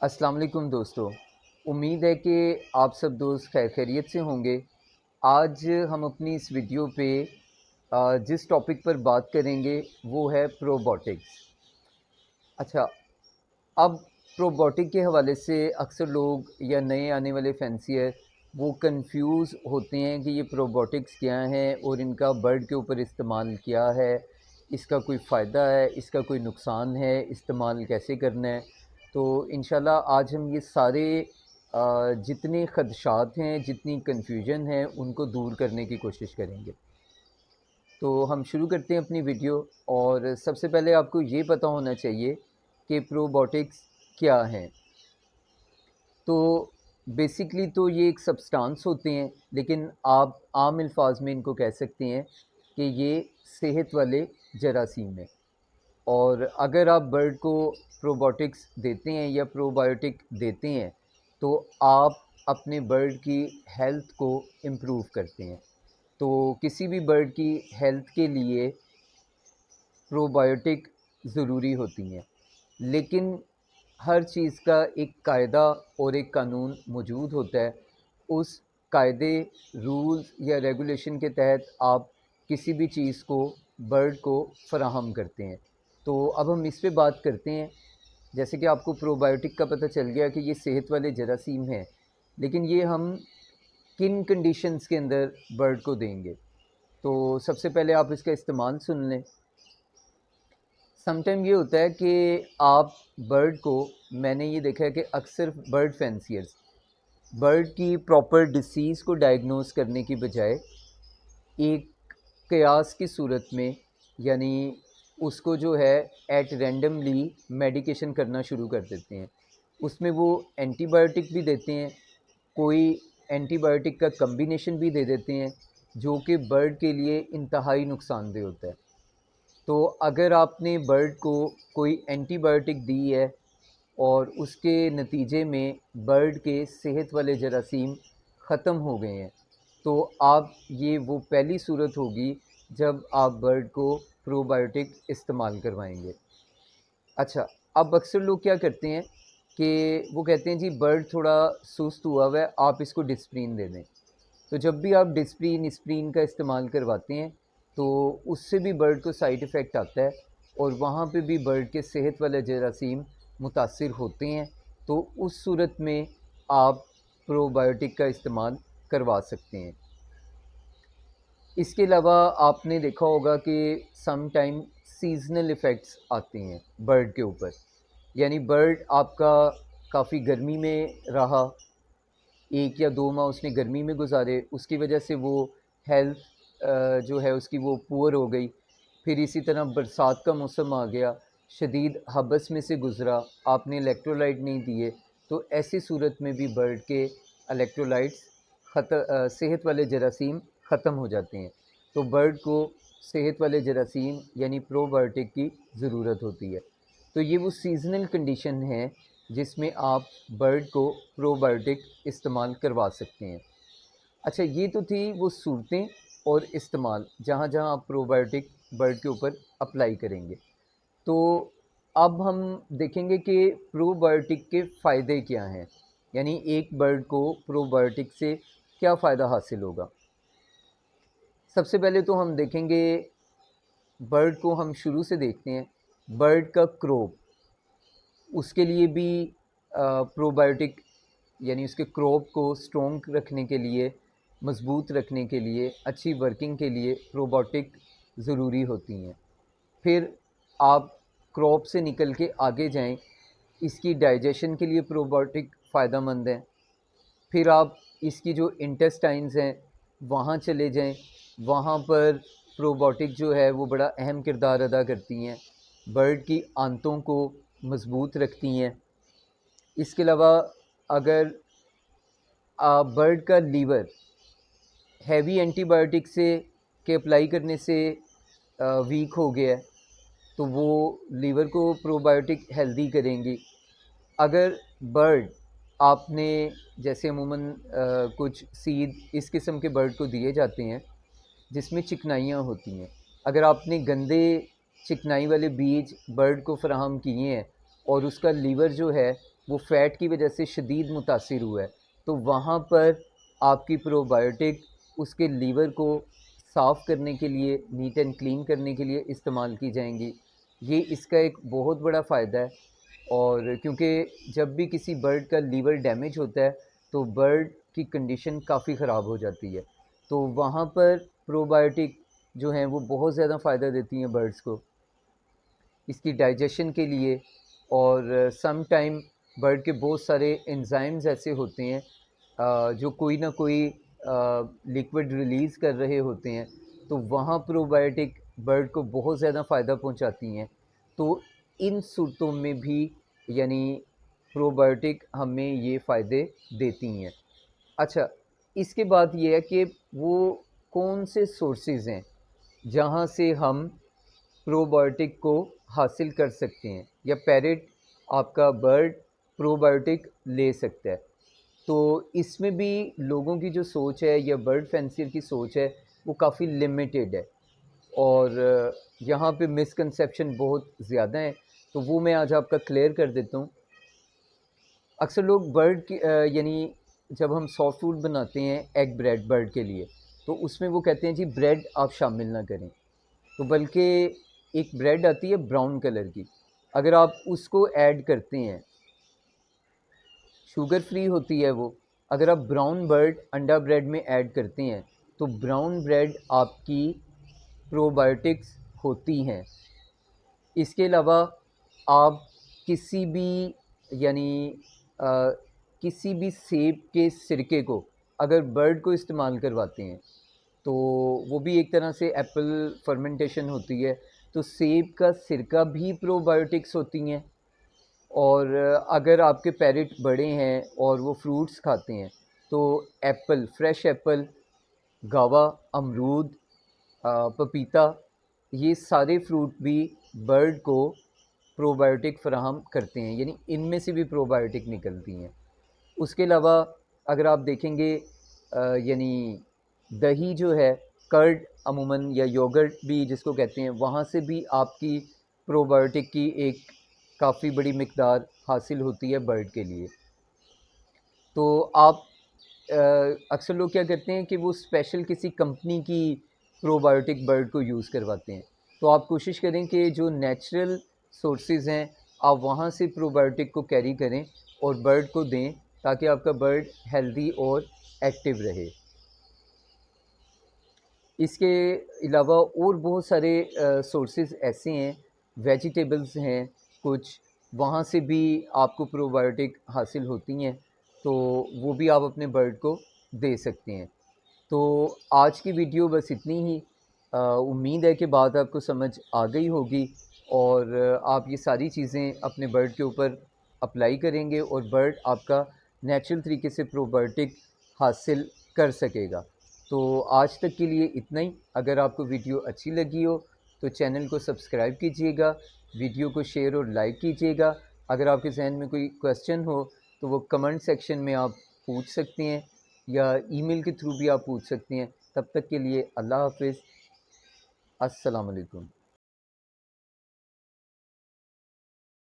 अस्सलाम वालेकुम दोस्तों। उम्मीद है कि आप सब दोस्त खैरियत से होंगे। आज हम अपनी इस वीडियो पे जिस टॉपिक पर बात करेंगे वो है प्रोबोटिक्स। अच्छा, अब प्रोबोटिक के हवाले से अक्सर लोग या नए आने वाले फैंसियर वो कंफ्यूज होते हैं कि ये प्रोबोटिक्स क्या हैं और इनका बर्ड के ऊपर इस्तेमाल क्या है, इसका कोई फ़ायदा है, इसका कोई नुकसान है, इस्तेमाल कैसे करना है। तो इंशाल्लाह आज हम ये सारे जितने ख़दशात हैं, जितनी कन्फ्यूजन है, उनको दूर करने की कोशिश करेंगे। तो हम शुरू करते हैं अपनी वीडियो। और सबसे पहले आपको ये पता होना चाहिए कि प्रोबोटिक्स क्या हैं। तो बेसिकली तो ये एक सब्सटेंस होते हैं, लेकिन आप आम अल्फाज में इनको कह सकते हैं कि ये सेहत वाले जरासीम हैं। और अगर आप बर्ड को प्रोबोटिक्स देते हैं या प्रोबायोटिक देते हैं तो आप अपने बर्ड की हेल्थ को इम्प्रूव करते हैं। तो किसी भी बर्ड की हेल्थ के लिए प्रोबायोटिक ज़रूरी होती हैं, लेकिन हर चीज़ का एक कायदा और एक कानून मौजूद होता है। उस कायदे, रूल्स या रेगुलेशन के तहत आप किसी भी चीज़ को बर्ड को फ़राहम करते हैं। तो अब हम इस पे बात करते हैं। जैसे कि आपको प्रोबायोटिक का पता चल गया कि ये सेहत वाले जरासीम हैं, लेकिन ये हम किन कंडीशंस के अंदर बर्ड को देंगे। तो सबसे पहले आप इसका इस्तेमाल सुन लें। समटाइम ये होता है कि आप बर्ड को, मैंने ये देखा है कि अक्सर बर्ड फैंसियर्स बर्ड की प्रॉपर डिसीज़ को डायग्नोस करने की बजाय एक कयास की सूरत में, यानी उसको जो है एट रैंडमली मेडिकेशन करना शुरू कर देते हैं। उसमें वो एंटीबायोटिक भी देते हैं, कोई एंटीबायोटिक का कम्बिनेशन भी दे देते हैं, जो कि बर्ड के लिए इंतहाई नुकसानदेह होता है। तो अगर आपने बर्ड को कोई एंटीबायोटिक दी है और उसके नतीजे में बर्ड के सेहत वाले जरासीम ख़त्म हो गए हैं, तो आप ये वो पहली सूरत होगी जब आप बर्ड को प्रोबायोटिक इस्तेमाल करवाएंगे। अच्छा, अब अक्सर लोग क्या करते हैं कि वो कहते हैं जी बर्ड थोड़ा सुस्त हुआ हुआ है, आप इसको डिस्प्रिन दे दें। तो जब भी आप डिस्प्रिन स्प्रिन का इस्तेमाल करवाते हैं तो उससे भी बर्ड को साइड इफ़ेक्ट आता है और वहाँ पे भी बर्ड के सेहत वाले जरासीम मुतासिर होते हैं। तो उस सूरत में आप प्रोबायोटिक का इस्तेमाल करवा सकते हैं। इसके अलावा आपने देखा होगा कि सम टाइम सीज़नल इफ़ेक्ट्स आते हैं बर्ड के ऊपर। यानी बर्ड आपका काफ़ी गर्मी में रहा, 1 या 2 माह उसने गर्मी में गुज़ारे, उसकी वजह से वो हेल्थ जो है उसकी वो पुअर हो गई। फिर इसी तरह बरसात का मौसम आ गया, शदीद हबस में से गुज़रा, आपने इलेक्ट्रोलाइट नहीं दिए, तो ऐसी सूरत में भी बर्ड के इलेक्ट्रोलाइट्स सेहत वाले जरासीम ख़त्म हो जाते हैं। तो बर्ड को सेहत वाले जरासीम यानी प्रोबायोटिक की ज़रूरत होती है। तो ये वो सीज़नल कंडीशन है जिसमें आप बर्ड को प्रोबायोटिक इस्तेमाल करवा सकते हैं। अच्छा, ये तो थी वो सूरतें और इस्तेमाल जहाँ जहाँ आप प्रोबायोटिक बर्ड के ऊपर अप्लाई करेंगे। तो अब हम देखेंगे कि प्रोबायोटिक के फ़ायदे क्या हैं, यानी एक बर्ड को प्रोबायोटिक से क्या फ़ायदा हासिल होगा। सबसे पहले तो हम देखेंगे, बर्ड को हम शुरू से देखते हैं, बर्ड का क्रॉप, उसके लिए भी प्रोबायोटिक यानी उसके क्रॉप को स्ट्रॉन्ग रखने के लिए, मज़बूत रखने के लिए, अच्छी वर्किंग के लिए प्रोबायोटिक ज़रूरी होती हैं। फिर आप क्रॉप से निकल के आगे जाएं, इसकी डाइजेशन के लिए प्रोबायोटिक फ़ायदेमंद है। फिर आप इसकी जो इंटेस्टाइन्स हैं वहाँ चले जाएं, वहाँ पर प्रोबायोटिक जो है वो बड़ा अहम किरदार अदा करती हैं, बर्ड की आंतों को मज़बूत रखती हैं। इसके अलावा अगर बर्ड का लीवर हैवी एंटीबायोटिक से के अप्लाई करने से वीक हो गया है, तो वो लीवर को प्रोबायोटिक हेल्दी करेंगी। अगर बर्ड आपने, जैसे अमूमन कुछ सीड इस किस्म के बर्ड को दिए जाते हैं जिसमें चिकनाइयाँ होती हैं, अगर आपने गंदे चिकनाई वाले बीज बर्ड को फ़राहम किए हैं और उसका लीवर जो है वो फ़ैट की वजह से शदीद मुतासिर हुआ है, तो वहाँ पर आपकी प्रोबायोटिक उसके लीवर को साफ़ करने के लिए, नीट एंड क्लीन करने के लिए इस्तेमाल की जाएंगी। ये इसका एक बहुत बड़ा फ़ायदा है। और क्योंकि जब भी किसी बर्ड का लीवर डैमेज होता है तो बर्ड की कंडीशन काफ़ी ख़राब हो जाती है, तो वहाँ पर प्रोबायोटिक जो हैं वो बहुत ज़्यादा फ़ायदा देती हैं बर्ड्स को, इसकी डाइजेशन के लिए। और सम टाइम बर्ड के बहुत सारे एंजाइम्स ऐसे होते हैं जो कोई ना कोई लिक्विड रिलीज़ कर रहे होते हैं, तो वहाँ प्रोबायोटिक बर्ड को बहुत ज़्यादा फ़ायदा पहुँचाती हैं। तो इन सूरतों में भी यानी प्रोबायोटिक हमें ये फ़ायदे देती हैं। अच्छा, इसके बाद ये है कि वो कौन से सोर्सेज़ हैं जहाँ से हम प्रोबायोटिक को हासिल कर सकते हैं, या पैरेट आपका बर्ड प्रोबायोटिक ले सकता है। तो इसमें भी लोगों की जो सोच है या बर्ड फैंसियर की सोच है वो काफ़ी लिमिटेड है, और यहाँ पे मिसकंसेप्शन बहुत ज़्यादा है, तो वो मैं आज आपका क्लियर कर देता हूँ। अक्सर लोग बर्ड की यानी जब हम सॉफ्ट फूड बनाते हैं एग ब्रेड बर्ड के लिए, तो उसमें वो कहते हैं जी ब्रेड आप शामिल ना करें, तो बल्कि एक ब्रेड आती है ब्राउन कलर की, अगर आप उसको ऐड करते हैं, शुगर फ्री होती है वो, अगर आप ब्राउन बर्ड अंडा ब्रेड में ऐड करते हैं तो ब्राउन ब्रेड आपकी प्रोबायोटिक्स होती हैं। इसके अलावा आप किसी भी यानी अ, किसी भी सेब के सिरके को अगर बर्ड को इस्तेमाल करवाते हैं, तो वो भी एक तरह से एप्पल फर्मेंटेशन होती है, तो सेब का सिरका भी प्रोबायोटिक्स होती हैं। और अगर आपके पैरेट बड़े हैं और वो फ्रूट्स खाते हैं, तो एप्पल, फ्रेश एप्पल, गावा, अमरूद, पपीता, ये सारे फ्रूट भी बर्ड को प्रोबायोटिक फ़राहम करते हैं, यानी इनमें से भी प्रोबायोटिक निकलती हैं। उसके अलावा अगर आप देखेंगे यानी दही जो है, कर्ड अमूमन, या योगर्ट भी जिसको कहते हैं, वहाँ से भी आपकी प्रोबायोटिक की एक काफ़ी बड़ी मिकदार हासिल होती है बर्ड के लिए। तो आप अक्सर लोग क्या करते हैं कि वो स्पेशल किसी कंपनी की प्रोबायोटिक बर्ड को यूज़ करवाते हैं, तो आप कोशिश करें कि जो नेचुरल सोर्सेज़ हैं आप वहाँ से प्रोबायोटिक को कैरी करें और बर्ड को दें, ताकि आपका बर्ड हेल्दी और एक्टिव रहे। इसके अलावा और बहुत सारे सोर्सेज़ ऐसे हैं, वेजिटेबल्स हैं कुछ, वहाँ से भी आपको प्रोबायोटिक हासिल होती हैं, तो वो भी आप अपने बर्ड को दे सकते हैं। तो आज की वीडियो बस इतनी ही। उम्मीद है कि बात आपको समझ आ गई होगी, और आप ये सारी चीज़ें अपने बर्ड के ऊपर अप्लाई करेंगे और बर्ड आपका नेचुरल तरीके से प्रोबायोटिक हासिल कर सकेगा। तो आज तक के लिए इतना ही। अगर आपको वीडियो अच्छी लगी हो तो चैनल को सब्सक्राइब कीजिएगा, वीडियो को शेयर और लाइक कीजिएगा। अगर आपके जहन में कोई क्वेश्चन हो तो वो कमेंट सेक्शन में आप पूछ सकते हैं, या ईमेल के थ्रू भी आप पूछ सकते हैं। तब तक के लिए अल्लाह हाफ़िज़, अस्सलाम वालेकुम।